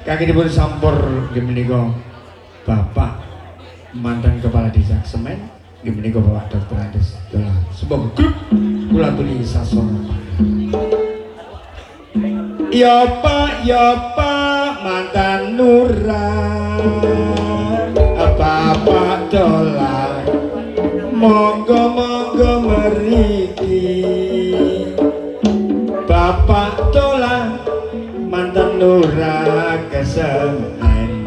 Kakinipun sampur nggih menika Bapak mantan kepala desa Semen nggih menika Bapak Dr. Andes Dolan. Semoga grup kula tuli sasana. Ya Pak mantan Nurah Bapak Dolan monggo mriki Bapak Dolan mantan Nurah Kesemen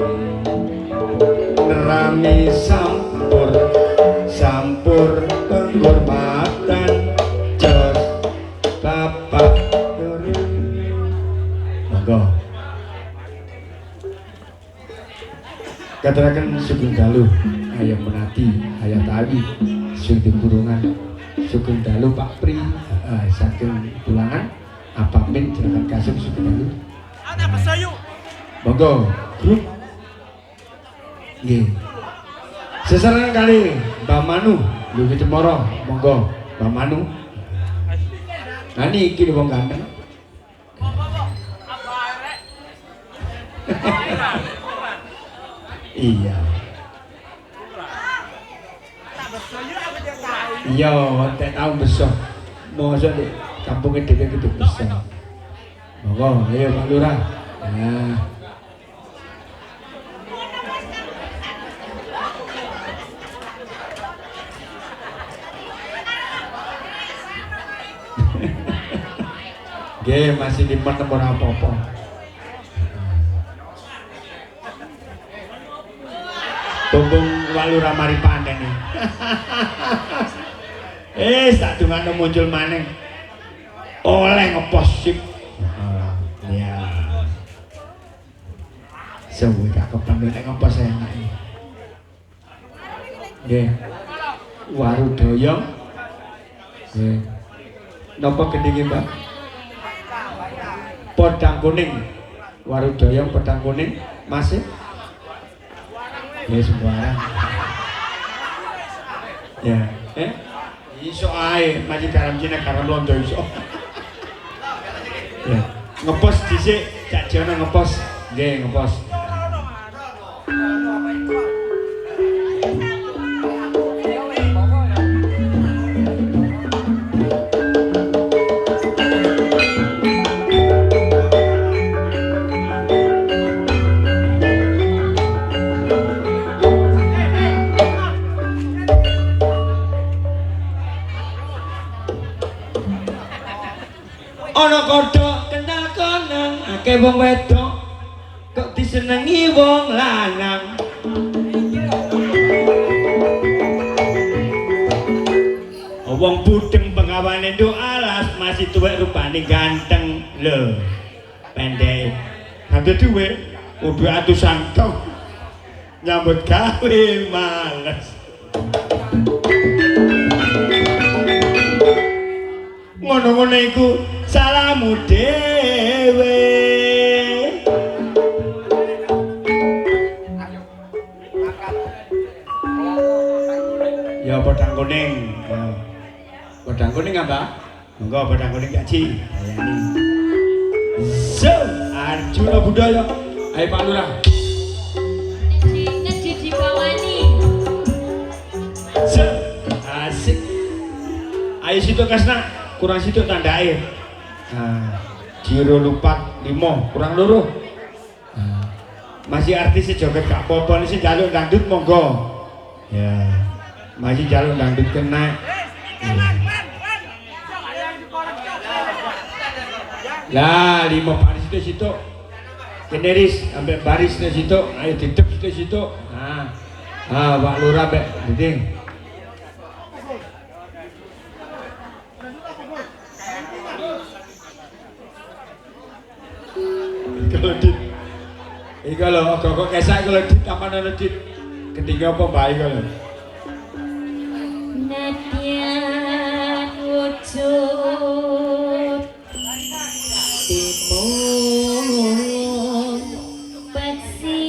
rami sampur penghormatan jos Bapak Nurah monggo katuraken Sugeng Dalu hayang menati hayang tawi sugeng kurungan Sugeng Dalu Pak Pri saking Tulangan apa min jenengan kasih Sugeng Dalu monggo grup nggih sesarengan kali Mbak Manu Lugi Cemoro monggo Mbak Manu nah niki wong ganteng iya iya tak tahu besok mosok di kampungnya dhewe gitu besok monggo ayo Pak Lurah nah nggih masih dimen ora apa-apa bumbung Walura mari panen tak dungane muncul maneng oleh ngepos sip ya sewu gak kepen nek ngepos enak nggih waru doyong nggih napa gendinge Mbak podang kuning waru doyong podang kuning masih ya sembarang ya iso ae masih garam Cina garam londo iso ya ngepos dhisik Cak Jono ngepos nggih ngepos ana kodhok kenal konang akeh wong wedok kok disenengi wong lanang wong budeng pengawane nduk alas masih tuwek rupane ganteng lho pendek kabeh duwe kudu atusan tok nyambut gawe males ngono-ngono iku salamu dhewe ya podang kuning ya podang kuning apa monggo podang kuning gaji ayani so Arjuna Budaya ayo Pak Lurah ngeji dibawani so asik ayo situ kasna kurang situ tanda air nah, jiro lupat 5 kurang loro nah, masih artis joget gak apa-apa ini sih jalur dangdut monggo ya masih jalur dangdut kena lah 5 baris itu situ generis sampai baris di situ ayo didep di situ nah Pak Lurah mbek dinding kalau dit iki lho kok kesak kalau dit taman ana dit ketinggal apa bae kalau Nadian wujud timun besi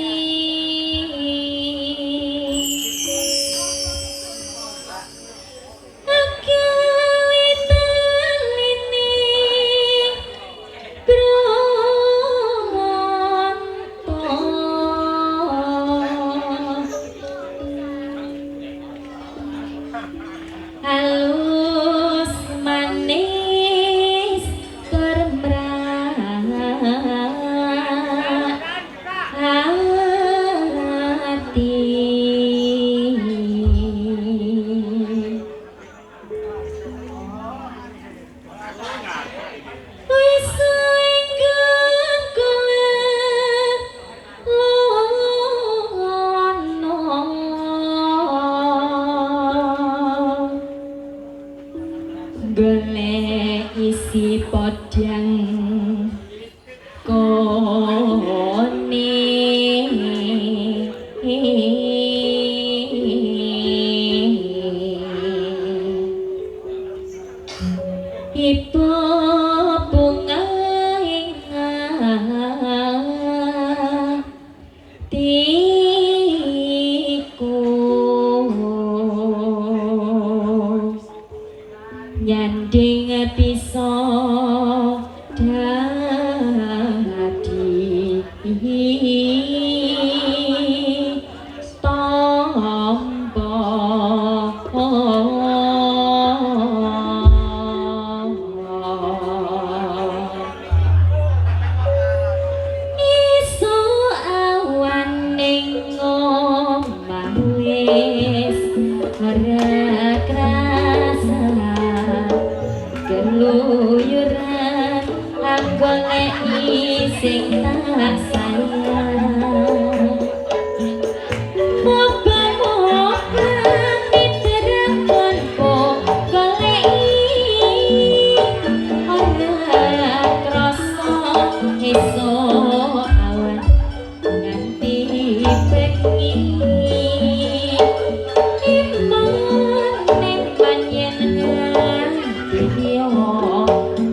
tikus nyanding bisa dadi tombo iso awan ning omah wis ora krasa keluyuran goleki sing tak sayang moga-moga diterapkan kok goleki ora krasa esuk awan nganti bengi iman ning panjen nganti yo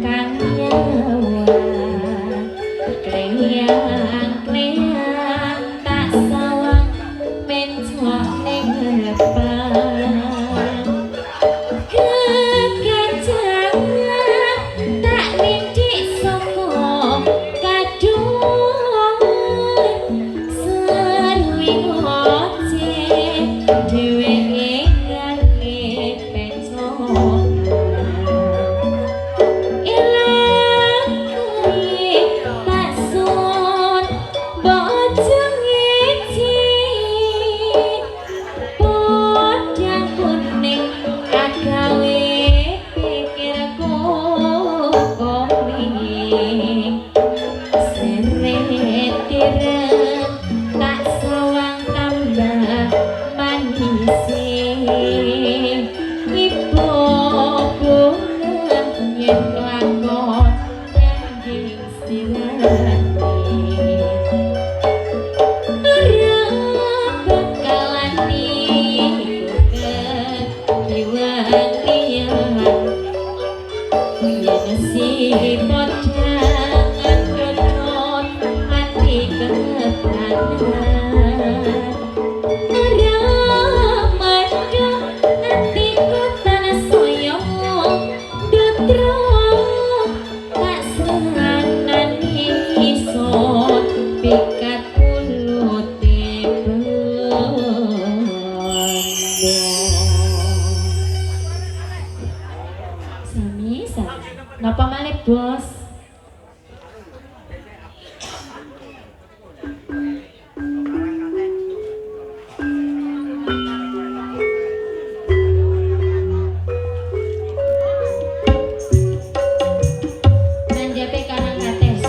kang nyawa kleyang tak sawang mencok ning depan kekancangan tak lindik saka kadung serwi ngoceh dheweke ngane pencok ilang kuwi tak sun bojong iki podang kuning agawe pikirku kowe seret tireng tak sawang tambah manis ibu bunga yen lakon nyangging sirati ora bakalan niku kekiwan liyan yen si podangan dodot mati keterangan Ramada atiku tanah soyong dutro tak sehanan isot pikat kulute sami napa malih bos nanjape karang kates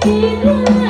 คิดว่า